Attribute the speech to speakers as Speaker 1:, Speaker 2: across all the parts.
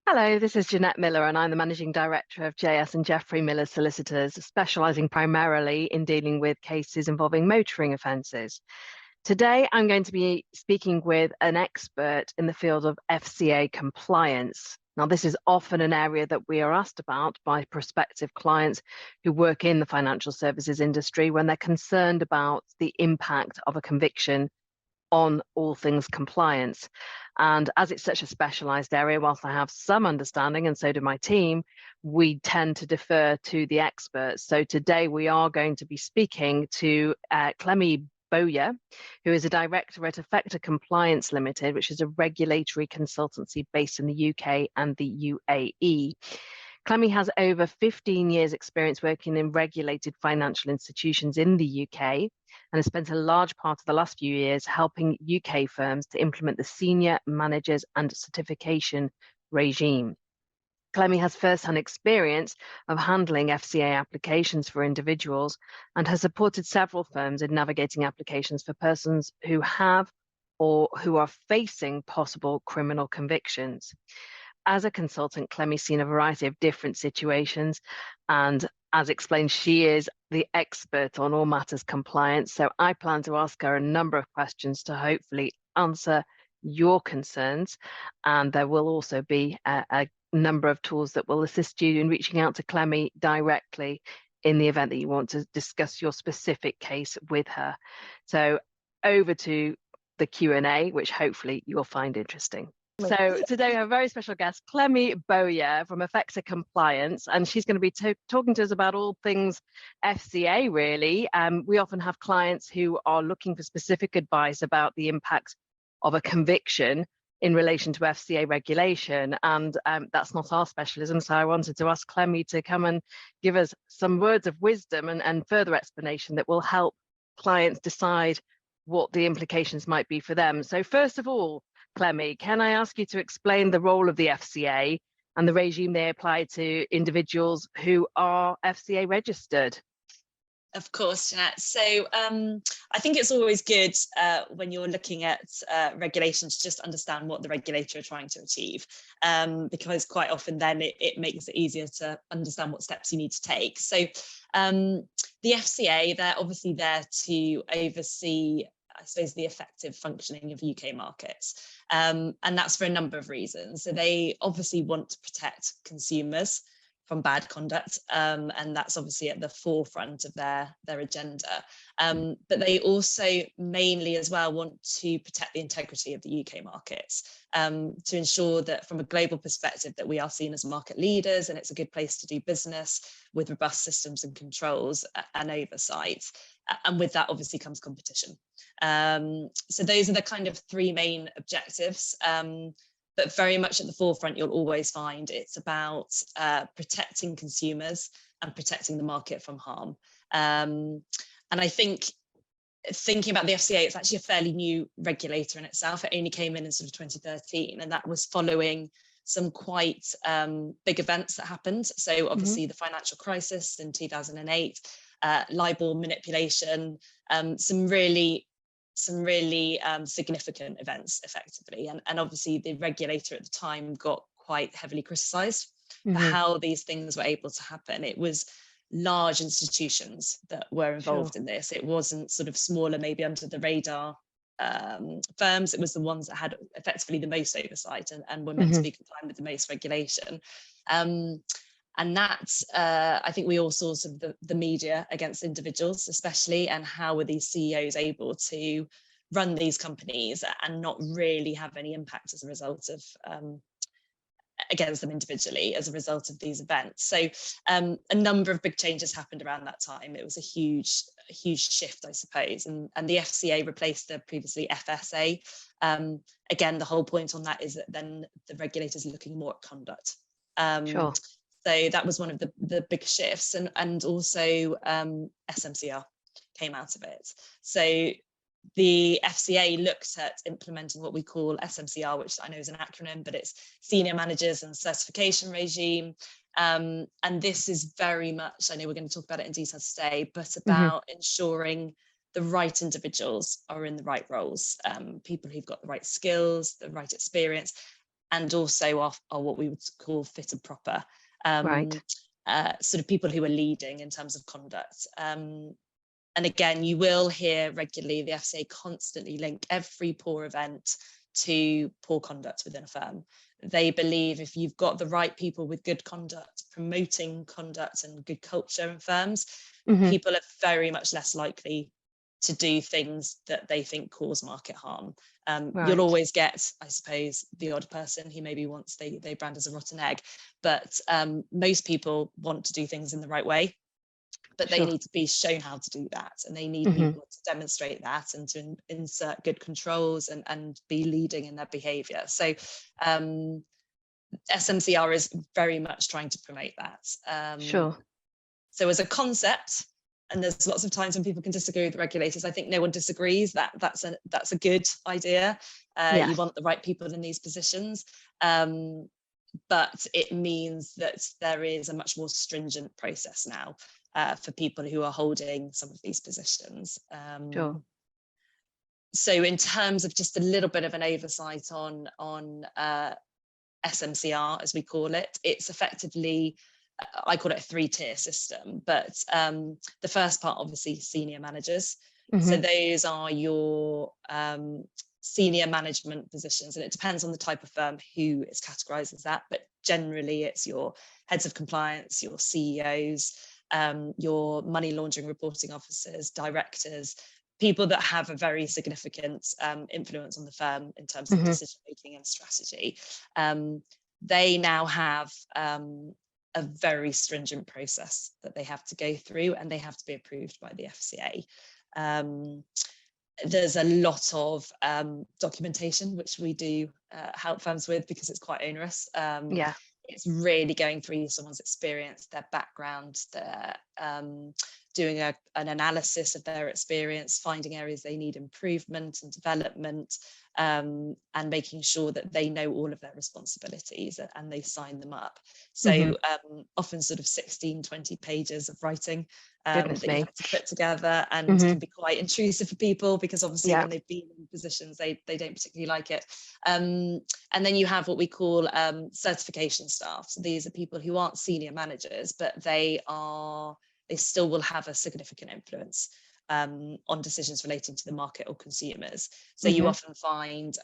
Speaker 1: Hello, this is Jeanette Miller, and I'm the Managing Director of JS and Geoffrey Miller Solicitors, specialising primarily in dealing with cases involving motoring offences. Today, I'm going to be speaking with an expert in the field of FCA compliance. Now, this is often an area that we are asked about by prospective clients who work in the financial services industry when they're concerned about the impact of a conviction on all things compliance. And as it's such a specialized area, whilst I have some understanding, and so do my team, we tend to defer to the experts. So today we are going to be speaking to Clemmie Bowyer, who is a director at Effecta Compliance Limited, which is a regulatory consultancy based in the UK and the UAE. Clemmie has over 15 years experience working in regulated financial institutions in the UK and has spent a large part of the last few years helping UK firms to implement the senior managers and certification regime. Clemmie has first-hand experience of handling FCA applications for individuals and has supported several firms in navigating applications for persons who have or who are facing possible criminal convictions. As a consultant, Clemmie's seen a variety of different situations, and as explained, she is the expert on all matters compliance. So I plan to ask her a number of questions to hopefully answer your concerns. And there will also be a number of tools that will assist you in reaching out to Clemmie directly in the event that you want to discuss your specific case with her. So over to the Q&A, which hopefully you'll find interesting. So today we have a very special guest, Clemmie Bowyer from Effecta Compliance, and she's going to be talking to us about all things FCA, really. We often have clients who are looking for specific advice about the impact of a conviction in relation to FCA regulation, and that's not our specialism. So I wanted to ask Clemmie to come and give us some words of wisdom and further explanation that will help clients decide what the implications might be for them. So first of all, Clemmie, can I ask you to explain the role of the FCA and the regime they apply to individuals who are FCA registered?
Speaker 2: Of course, Jeanette. So I think it's always good when you're looking at regulations to just understand what the regulator are trying to achieve, because quite often then it makes it easier to understand what steps you need to take. So the FCA, they're obviously there to oversee, I suppose, the effective functioning of UK markets. And that's for a number of reasons. So they obviously want to protect consumers from bad conduct, and that's obviously at the forefront of their agenda. But they also mainly as well want to protect the integrity of the UK markets, to ensure that from a global perspective that we are seen as market leaders and it's a good place to do business with robust systems and controls and oversight. And with that obviously comes competition. So those are the kind of three main objectives. But very much at the forefront, you'll always find it's about protecting consumers and protecting the market from harm. And I think thinking about the FCA, it's actually a fairly new regulator in itself. It only came in sort of 2013, and that was following some quite big events that happened. So obviously the financial crisis in 2008, LIBOR manipulation, some really significant events effectively. And obviously the regulator at the time got quite heavily criticised for how these things were able to happen. It was large institutions that were involved in this. It wasn't sort of smaller, maybe under the radar firms. It was the ones that had effectively the most oversight and were meant to be compliant with the most regulation. And that, I think we all saw sort of the media against individuals, especially, and how were these CEOs able to run these companies and not really have any impact as a result of, against them individually as a result of these events. So a number of big changes happened around that time. It was a huge shift, I suppose. And the FCA replaced the previously FSA. Again, the whole point on that is that then the regulators are looking more at conduct.
Speaker 1: Sure.
Speaker 2: So that was one of the big shifts, and also SMCR came out of it. So the FCA looked at implementing what we call SMCR, which I know is an acronym, but it's Senior Managers and Certification Regime. And this is very much, I know we're going to talk about it in detail today, but about ensuring the right individuals are in the right roles, people who've got the right skills, the right experience, and also are what we would call fit and proper.
Speaker 1: Right.
Speaker 2: Sort of people who are leading in terms of conduct. And again, you will hear regularly the FCA constantly link every poor event to poor conduct within a firm. They believe if you've got the right people with good conduct, promoting conduct and good culture in firms, people are very much less likely to do things that they think cause market harm.
Speaker 1: Right.
Speaker 2: You'll always get, I suppose, the odd person who maybe wants, they brand as a rotten egg, but most people want to do things in the right way. But they need to be shown how to do that, and they need people to demonstrate that and to insert good controls and be leading in their behaviour. So SMCR is very much trying to promote that. So as a concept, and there's lots of times when people can disagree with the regulators, I think no one disagrees that that's a good idea.
Speaker 1: Yes.
Speaker 2: You want the right people in these positions. But it means that there is a much more stringent process now for people who are holding some of these positions. So in terms of just a little bit of an oversight on SMCR, as we call it, it's effectively, I call it a 3-tier system, but the first part, obviously, senior managers. So those are your senior management positions, and it depends on the type of firm who is categorized as that, but generally it's your heads of compliance, your CEOs, your money laundering reporting officers, directors, people that have a very significant influence on the firm in terms of decision making and strategy. They now have a very stringent process that they have to go through, and they have to be approved by the FCA. There's a lot of documentation which we do help firms with because it's quite onerous. It's really going through someone's experience, their background, their doing an analysis of their experience, finding areas they need improvement and development, and making sure that they know all of their responsibilities and they sign them up. So often sort of 16, 20 pages of writing that you have to put together, and can be quite intrusive for people because obviously when they've been in positions, they don't particularly like it. And then you have what we call certification staff. So these are people who aren't senior managers, but they still will have a significant influence on decisions relating to the market or consumers. So you often find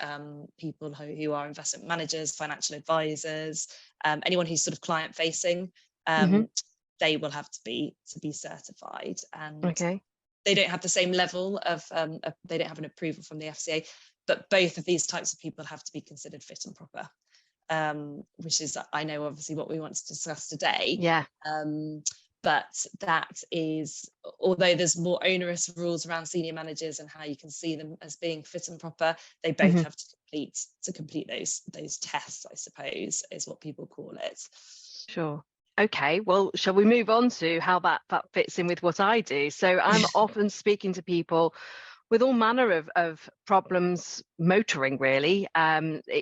Speaker 2: people who are investment managers, financial advisors, anyone who's sort of client facing, they will have to be certified, and they don't have the same level of they don't have an approval from the FCA, but both of these types of people have to be considered fit and proper, which is, I know, obviously what we want to discuss today. But that is, although there's more onerous rules around senior managers and how you can see them as being fit and proper, they both have to complete those tests, I suppose, is what people call it.
Speaker 1: Sure. Okay, well, shall we move on to how that fits in with what I do? So I'm often speaking to people with all manner of problems motoring, really,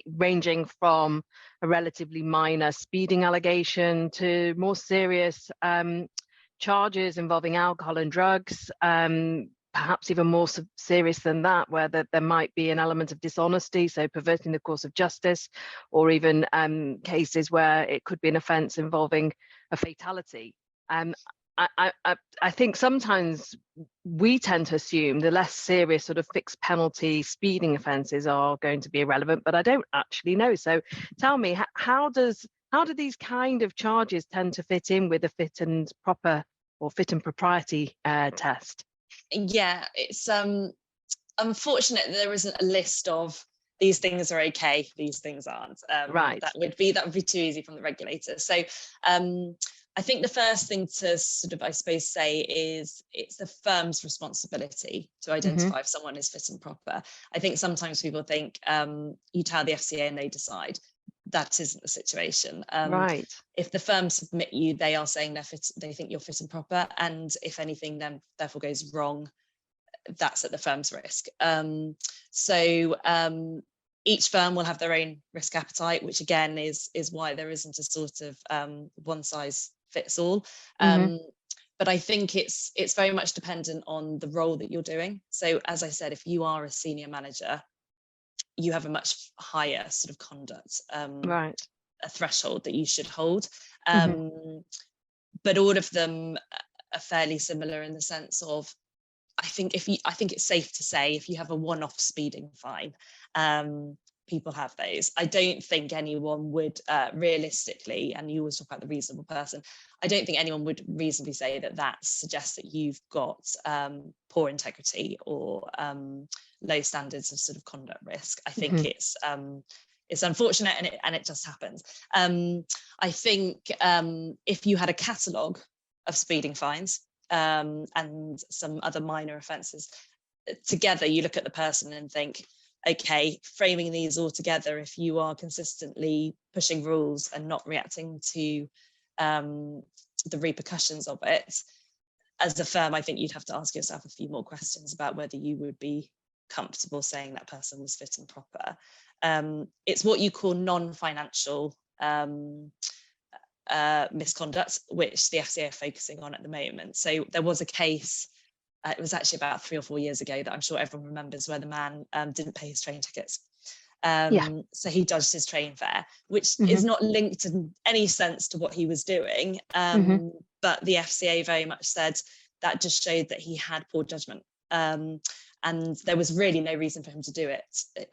Speaker 1: ranging from a relatively minor speeding allegation to more serious charges involving alcohol and drugs, perhaps even more serious than that, where there might be an element of dishonesty, so perverting the course of justice, or even cases where it could be an offence involving a fatality. I think sometimes we tend to assume the less serious sort of fixed penalty speeding offences are going to be irrelevant, but I don't actually know. So tell me, how do these kind of charges tend to fit in with a fit and proper or fit and propriety test?
Speaker 2: Yeah, it's unfortunate there isn't a list of these things are okay, these things aren't.
Speaker 1: Right.
Speaker 2: That would be too easy from the regulator. So I think the first thing to sort of, I suppose, say is it's the firm's responsibility to identify if someone is fit and proper. I think sometimes people think you tell the FCA and they decide. That isn't the situation.
Speaker 1: Right. If
Speaker 2: the firm submit you, they are saying they think you're fit and proper, and if anything then therefore goes wrong, that's at the firm's risk. So each firm will have their own risk appetite, which again is why there isn't a sort of one size fits all. But I think it's very much dependent on the role that you're doing. So as I said, if you are a senior manager, you have a much higher sort of conduct,
Speaker 1: Right.
Speaker 2: a threshold that you should hold.
Speaker 1: Mhm.
Speaker 2: But all of them are fairly similar in the sense of, I think it's safe to say if you have a one-off speeding fine, people have those. I don't think anyone would realistically, and you always talk about the reasonable person, I don't think anyone would reasonably say that that suggests that you've got poor integrity or low standards of sort of conduct risk. I think
Speaker 1: Mhm.
Speaker 2: it's unfortunate, and it just happens. I think if you had a catalogue of speeding fines and some other minor offences together, you look at the person and think, okay, framing these all together, if you are consistently pushing rules and not reacting to the repercussions of it, as a firm, I think you'd have to ask yourself a few more questions about whether you would be comfortable saying that person was fit and proper. It's what you call non-financial misconduct, which the FCA are focusing on at the moment. So there was a case, it was actually about 3 or 4 years ago, that I'm sure everyone remembers, where the man didn't pay his train tickets.
Speaker 1: Yeah.
Speaker 2: So he dodged his train fare, which is
Speaker 1: Mhm.
Speaker 2: not linked in any sense to what he was doing.
Speaker 1: Mhm.
Speaker 2: But the FCA very much said that just showed that he had poor judgment. And there was really no reason for him to do it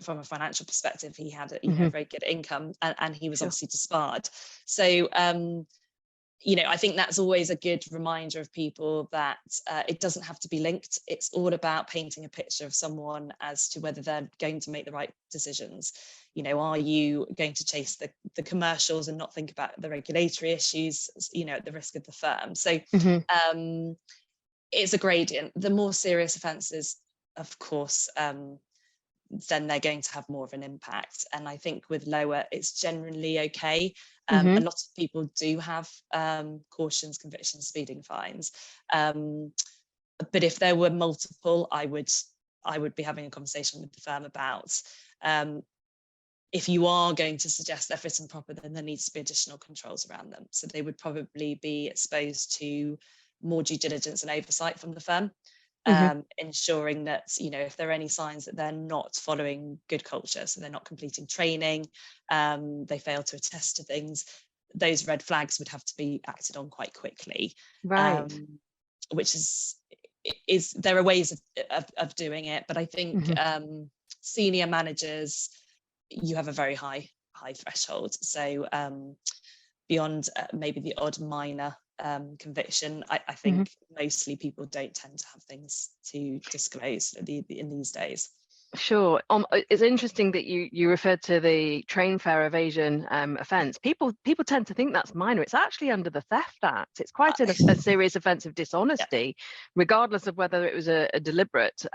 Speaker 2: from a financial perspective. He had a
Speaker 1: Mhm.
Speaker 2: very good income, and he was
Speaker 1: Sure.
Speaker 2: obviously disbarred. So I think that's always a good reminder of people that it doesn't have to be linked. It's all about painting a picture of someone as to whether they're going to make the right decisions. Are you going to chase the commercials and not think about the regulatory issues, at the risk of the firm? So
Speaker 1: Mhm.
Speaker 2: it's a gradient. The more serious offences, of course, then they're going to have more of an impact. And I think with lower, it's generally okay. A
Speaker 1: Mhm.
Speaker 2: lot of people do have cautions, convictions, speeding fines. But if there were multiple, I would be having a conversation with the firm about if you are going to suggest they're fit and proper, then there needs to be additional controls around them. So they would probably be exposed to more due diligence and oversight from the firm.
Speaker 1: Mhm.
Speaker 2: Ensuring that, if there are any signs that they're not following good culture, so they're not completing training, they fail to attest to things, those red flags would have to be acted on quite quickly.
Speaker 1: Right.
Speaker 2: Which is there are ways of doing it, but I think
Speaker 1: Mhm.
Speaker 2: senior managers, you have a very high threshold. So beyond maybe the odd minor conviction, I
Speaker 1: Mhm.
Speaker 2: think mostly people don't tend to have things to disclose in these days.
Speaker 1: Sure. It's interesting that you referred to the train fare evasion offence. People tend to think that's minor. It's actually under the Theft Act. It's quite a serious offence of
Speaker 2: Yeah,
Speaker 1: dishonesty, regardless of whether it was a deliberate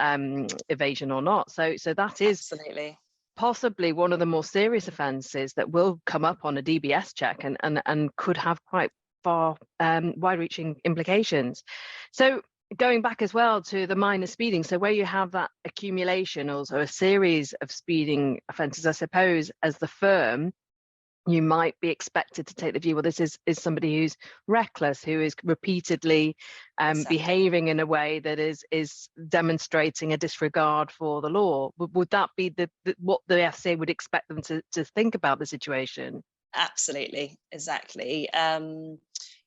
Speaker 1: evasion or not. So that is
Speaker 2: absolutely.
Speaker 1: possibly one of the more serious offences that will come up on a DBS check and could have quite far wide-reaching implications. So going back as well to the minor speeding, so where you have that accumulation, also a series of speeding offences, I suppose as the firm you might be expected to take the view, well, this is somebody who's reckless, who is repeatedly
Speaker 2: Exactly.
Speaker 1: behaving in a way that is demonstrating a disregard for the law. Would that be what the FCA would expect them to think about the situation?
Speaker 2: Absolutely, exactly. A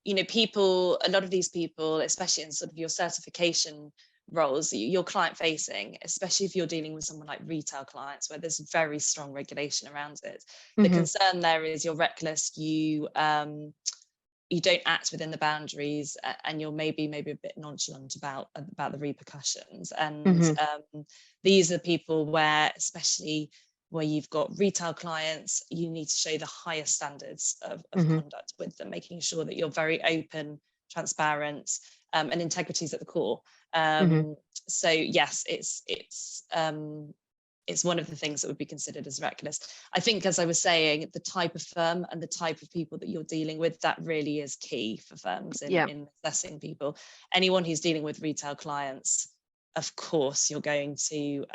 Speaker 2: lot of these people, especially in sort of your certification roles, you're client facing, especially if you're dealing with someone like retail clients where there's very strong regulation around it. The
Speaker 1: Hmm.
Speaker 2: concern there is you're reckless, you don't act within the boundaries, and you're maybe a bit nonchalant about the repercussions. And
Speaker 1: Hmm.
Speaker 2: these are people where, especially where you've got retail clients, you need to show the highest standards of
Speaker 1: Hmm.
Speaker 2: conduct with them, making sure that you're very open, transparent, and integrity is at the core.
Speaker 1: Hmm.
Speaker 2: So yes, it's one of the things that would be considered as reckless. I think, as I was saying, the type of firm and the type of people that you're dealing with, that really is key for firms
Speaker 1: Yeah.
Speaker 2: in assessing people. Anyone who's dealing with retail clients, of course, you're going to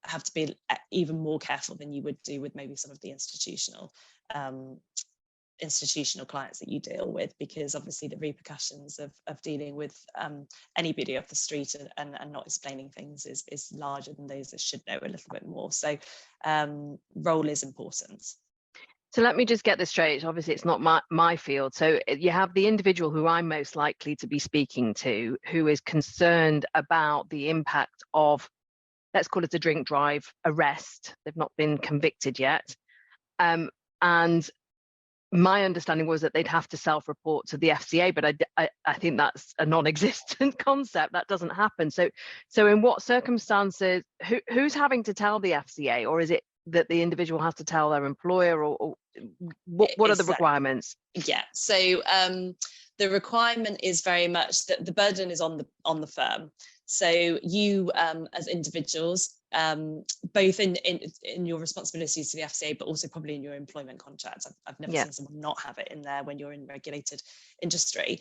Speaker 2: have to be even more careful than you would do with maybe some of the institutional institutional clients that you deal with, because obviously the repercussions of dealing with anybody off the street and not explaining things is larger than those that should know a little bit more. So role is important.
Speaker 1: So let me just get this straight. Obviously, it's not my field. So you have the individual who I'm most likely to be speaking to, who is concerned about the impact of, let's call it a drink drive arrest. They've not been convicted yet. And my understanding was that they'd have to self-report to the FCA, but I think that's a non-existent concept. That doesn't happen. So in what circumstances, who's having to tell the FCA, or is it that the individual has to tell their employer, or what are the requirements?
Speaker 2: Yeah, so the requirement is very much that the burden is on the firm. So you as individuals, both in your responsibilities to the FCA, but also probably in your employment contracts. I've never seen someone not have it in there when you're in regulated industry.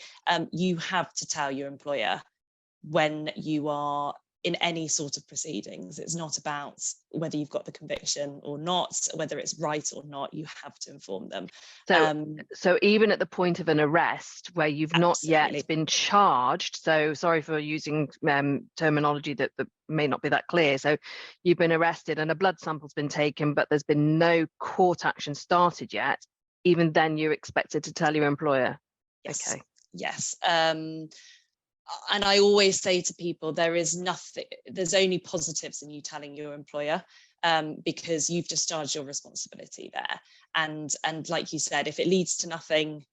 Speaker 2: You have to tell your employer when you are in any sort of proceedings. It's not about whether you've got the conviction or not, whether it's right or not, you have to inform them.
Speaker 1: So even at the point of an arrest where you've not
Speaker 2: Absolutely.
Speaker 1: yet been charged, so sorry for using terminology that may not be that clear. So you've been arrested and a blood sample's been taken, but there's been no court action started yet. Even then you're expected to tell your employer.
Speaker 2: Yes.
Speaker 1: Okay.
Speaker 2: Yes. And I always say to people, there's only positives in you telling your employer, because you've discharged your responsibility there. And like you said, if it leads to nothing,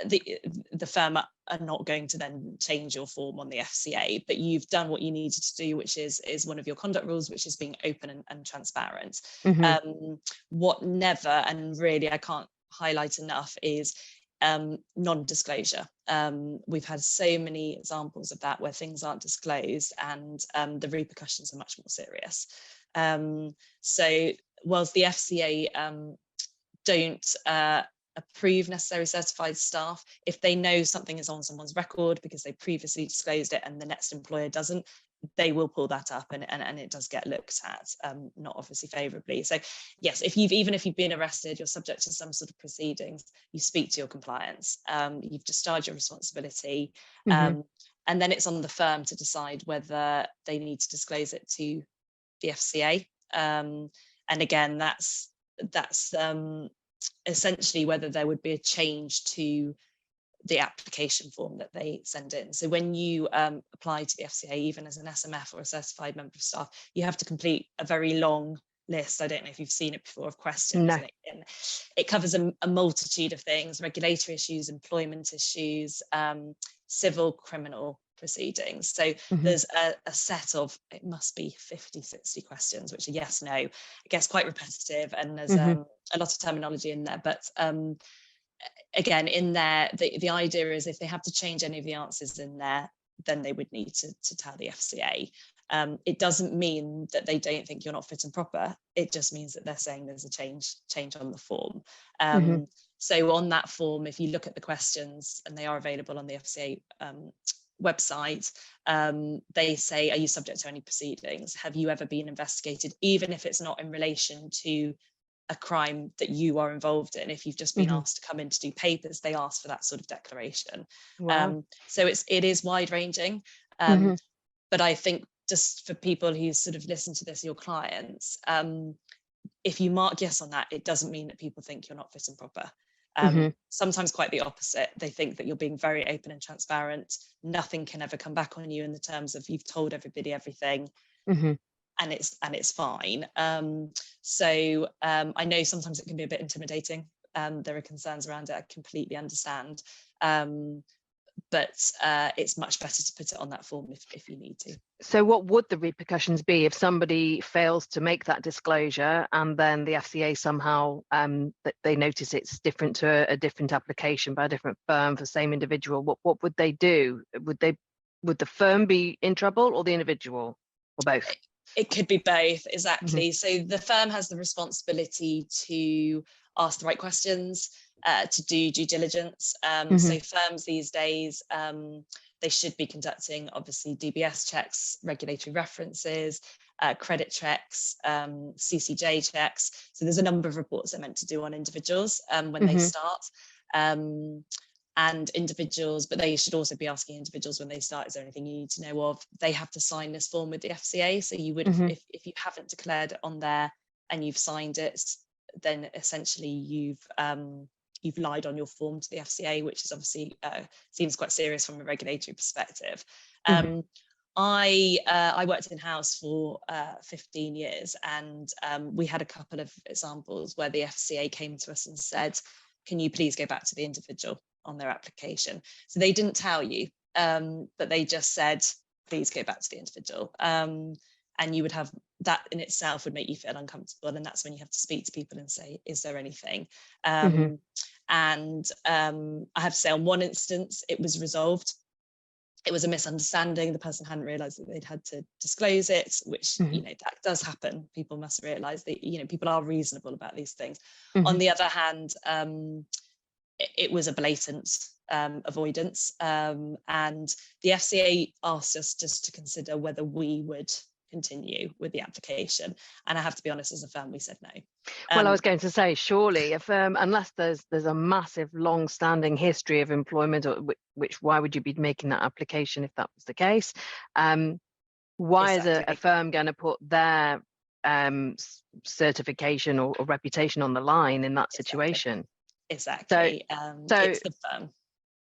Speaker 2: the firm are not going to then change your form on the FCA, but you've done what you needed to do, which is one of your conduct rules, which is being open and transparent.
Speaker 1: Mm-hmm.
Speaker 2: What never, and really I can't highlight enough, is non-disclosure. We've had so many examples of that where things aren't disclosed, and the repercussions are much more serious. So whilst the FCA don't approve necessary certified staff, if they know something is on someone's record because they previously disclosed it and the next employer doesn't, they will pull that up, and it does get looked at, not obviously favourably. So yes, even if you've been arrested, you're subject to some sort of proceedings, you speak to your compliance, you've discharged your responsibility,
Speaker 1: Mm-hmm.
Speaker 2: and then it's on the firm to decide whether they need to disclose it to the FCA. And again, that's essentially whether there would be a change to the application form that they send in. So when you apply to the FCA, even as an SMF or a certified member of staff, you have to complete a very long list. I don't know if you've seen it before, of questions.
Speaker 1: No.
Speaker 2: And it covers a multitude of things: regulatory issues, employment issues, civil, criminal proceedings. So there's a set of, it must be 50, 60 questions, which are yes, no. I guess quite repetitive, and there's a lot of terminology in there. But again, in there, the idea is if they have to change any of the answers in there, then they would need to tell the FCA. It doesn't mean that they don't think you're not fit and proper. It just means that they're saying there's a change on the form. So on that form, if you look at the questions, and they are available on the FCA website, they say, are you subject to any proceedings? Have you ever been investigated? Even if it's not in relation to a crime that you are involved in, if you've just been asked to come in to do papers, they ask for that sort of declaration.
Speaker 1: Wow.
Speaker 2: So it is wide ranging, but I think just for people who sort of listen to this, your clients, if you mark yes on that, it doesn't mean that people think you're not fit and proper. Sometimes quite the opposite. They think that you're being very open and transparent. Nothing can ever come back on you in the terms of you've told everybody everything. And it's fine. So I know sometimes it can be a bit intimidating. There are concerns around it. I completely understand. But it's much better to put it on that form if you need to.
Speaker 1: So what would the repercussions be if somebody fails to make that disclosure, and then the FCA somehow that they notice it's different to a different application by a different firm for the same individual? What would they do? Would the firm be in trouble, or the individual, or both?
Speaker 2: It could be both, exactly. So the firm has the responsibility to ask the right questions, to do due diligence. So firms these days, they should be conducting obviously DBS checks, regulatory references, credit checks, CCJ checks. So there's a number of reports they're meant to do on individuals when they start. And individuals, but they should also be asking individuals when they start, is there anything you need to know of? They have to sign this form with the FCA. So you would, if you haven't declared it on there and you've signed it, then essentially you've lied on your form to the FCA, which is obviously seems quite serious from a regulatory perspective. I worked in-house for 15 years, and we had a couple of examples where the FCA came to us and said, can you please go back to the individual on their application? So they didn't tell you, but they just said, please go back to the individual. And you would have that in itself would make you feel uncomfortable. And that's when you have to speak to people and say, is there anything? And I have to say, on one instance, it was resolved. It was a misunderstanding. The person hadn't realised that they'd had to disclose it, which, you know, that does happen. People must realise that, you know, people are reasonable about these things. On the other hand, it was a blatant avoidance. And the FCA asked us just to consider whether we would continue with the application. And I have to be honest, as a firm, we said no.
Speaker 1: Well, I was going to say, surely, if unless there's a massive long-standing history of employment, or which why would you be making that application if that was the case? Why is a firm going to put their certification or reputation on the line in that situation?
Speaker 2: Exactly. So it's the firm.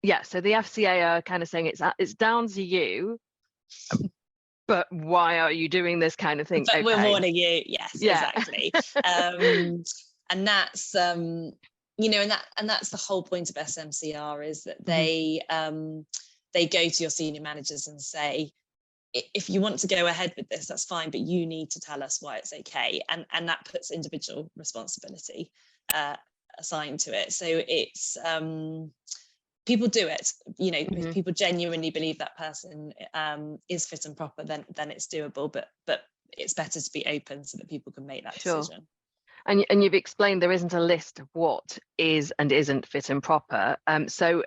Speaker 1: Yeah. So the FCA are kind of saying it's down to you. But why are you doing this kind of thing?
Speaker 2: But we're warning you. Yes, exactly. And that's you know, and that's the whole point of SMCR, is that they go to your senior managers and say, if you want to go ahead with this, that's fine, but you need to tell us why it's okay. And that puts individual responsibility assigned to it. So it's people do it, you know, if people genuinely believe that person is fit and proper, then it's doable, but it's better to be open so that people can make that decision.
Speaker 1: And you've explained there isn't a list of what is and isn't fit and proper. So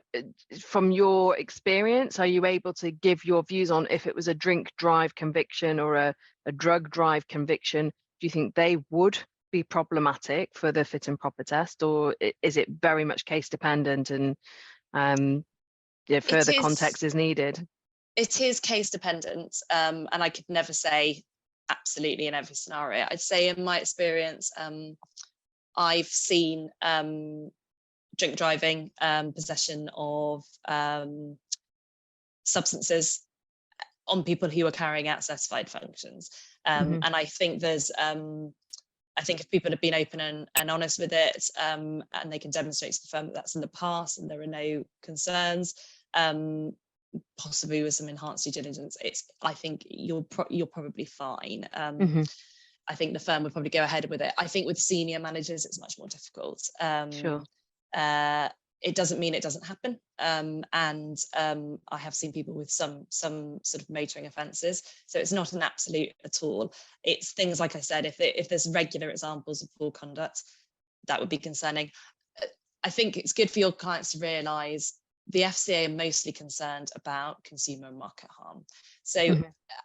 Speaker 1: from your experience, are you able to give your views on if it was a drink drive conviction or a drug drive conviction? Do you think they would be problematic for the fit and proper test, or is it very much case dependent and further context is needed?
Speaker 2: It is case dependent, and I could never say absolutely in every scenario. I'd say in my experience, I've seen drink driving, possession of substances on people who are carrying out certified functions, and I think there's I think if people have been open and honest with it, and they can demonstrate to the firm that that's in the past and there are no concerns, possibly with some enhanced due diligence, I think you're probably fine. I think the firm would probably go ahead with it. I think with senior managers, it's much more difficult.
Speaker 1: Sure.
Speaker 2: It doesn't mean it doesn't happen. And I have seen people with some sort of motoring offences. So it's not an absolute at all. It's things like I said, if there's regular examples of poor conduct, that would be concerning. I think it's good for your clients to realise the FCA are mostly concerned about consumer and market harm. So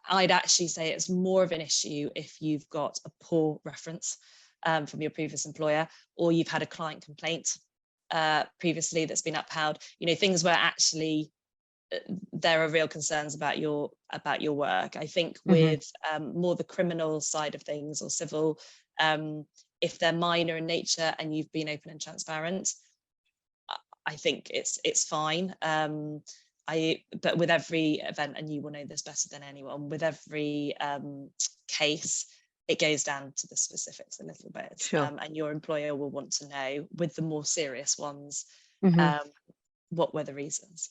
Speaker 2: I'd actually say it's more of an issue if you've got a poor reference from your previous employer, or you've had a client complaint previously that's been upheld, you know, things where actually there are real concerns about your work. I think with more the criminal side of things or civil, if they're minor in nature and you've been open and transparent, I think it's fine. But with every event, and you will know this better than anyone, with every case, it goes down to the specifics a little bit.
Speaker 1: Sure.
Speaker 2: And your employer will want to know, with the more serious ones, what were the reasons?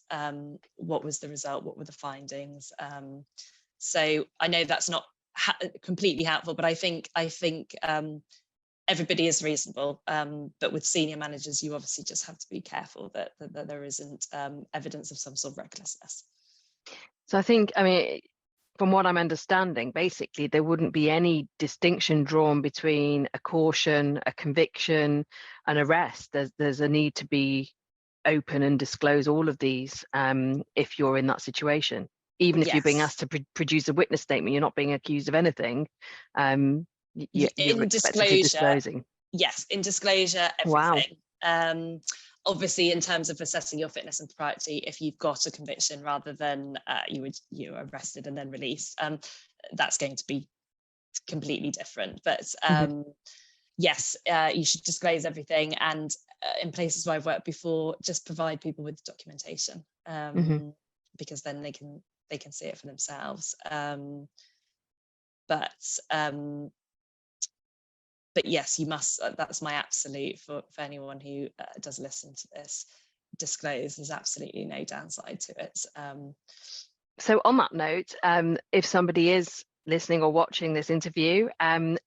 Speaker 2: What was the result? What were the findings? So I know that's not completely helpful, but I think everybody is reasonable. But with senior managers, you obviously just have to be careful that there isn't evidence of some sort of recklessness.
Speaker 1: So I think, I mean, from what I'm understanding, basically, there wouldn't be any distinction drawn between a caution, a conviction, an arrest. There's a need to be open and disclose all of these if you're in that situation, even if you're being
Speaker 2: Yes.
Speaker 1: asked to produce a witness statement, you're not being accused of anything. You're
Speaker 2: In
Speaker 1: expected to
Speaker 2: disclosure,
Speaker 1: disclosing.
Speaker 2: yes, in disclosure,
Speaker 1: Wow.
Speaker 2: everything. Obviously, in terms of assessing your fitness and propriety, if you've got a conviction rather than you were arrested and then released, that's going to be completely different. But yes, you should disclose everything, and in places where I've worked before, just provide people with documentation, because then they can see it for themselves. But yes, you must, that's my absolute for anyone who does listen to this, disclose. There's absolutely no downside to it.
Speaker 1: So on that note, if somebody is listening or watching this interview and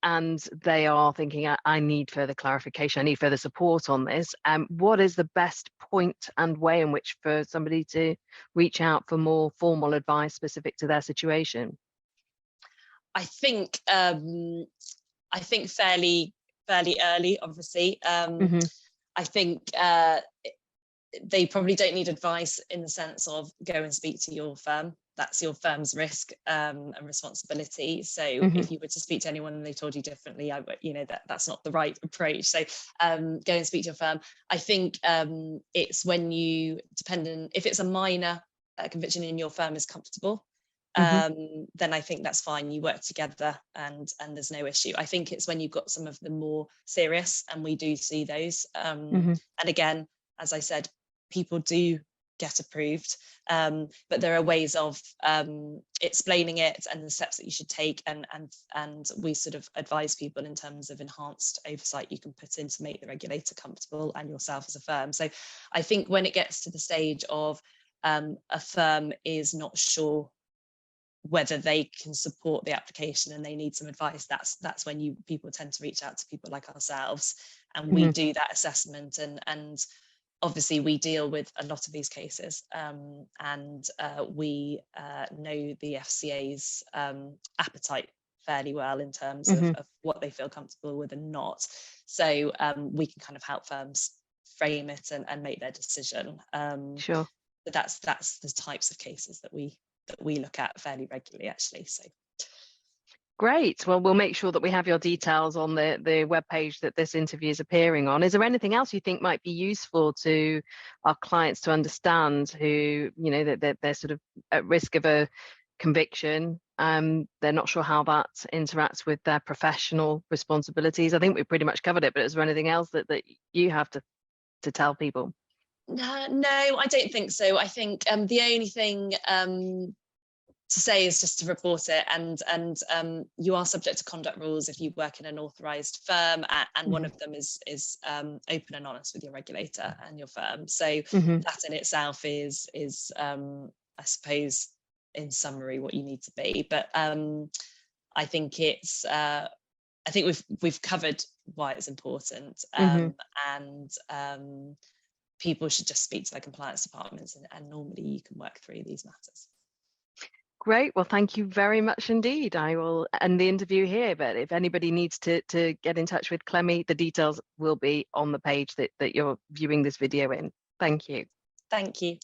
Speaker 1: they are thinking, I need further clarification, I need further support on this, what is the best point and way in which for somebody to reach out for more formal advice specific to their situation?
Speaker 2: I think fairly early, obviously. I think they probably don't need advice in the sense of go and speak to your firm. That's your firm's risk and responsibility. So if you were to speak to anyone and they told you differently, that's not the right approach. So go and speak to your firm. I think it's when you, if it's a minor conviction in your firm is comfortable, then I think that's fine. You work together and there's no issue. I think it's when you've got some of the more serious, and we do see those. And again, as I said, people do get approved, but there are ways of explaining it and the steps that you should take, and we sort of advise people in terms of enhanced oversight you can put in to make the regulator comfortable and yourself as a firm. So I think when it gets to the stage of a firm is not sure whether they can support the application and they need some advice, that's when people tend to reach out to people like ourselves, and we do that assessment, and obviously we deal with a lot of these cases, and we know the FCA's appetite fairly well in terms of what they feel comfortable with and not. So we can kind of help firms frame it and make their decision.
Speaker 1: Sure.
Speaker 2: But that's the types of cases that we look at fairly regularly, actually. So
Speaker 1: great. Well, we'll make sure that we have your details on the webpage that this interview is appearing on. Is there anything else you think might be useful to our clients to understand who, that they're sort of at risk of a conviction? They're not sure how that interacts with their professional responsibilities. I think we've pretty much covered it, but is there anything else that you have to tell people?
Speaker 2: No, I don't think so. I think the only thing to say is just to report it, and you are subject to conduct rules if you work in an authorised firm, and one of them is open and honest with your regulator and your firm. So that in itself is I suppose in summary what you need to be. But I think it's I think we've covered why it's important, and people should just speak to their compliance departments, and normally you can work through these matters.
Speaker 1: Great. Well, thank you very much indeed. I will end the interview here, but if anybody needs to get in touch with Clemmie, the details will be on the page that you're viewing this video in. Thank you.
Speaker 2: Thank you.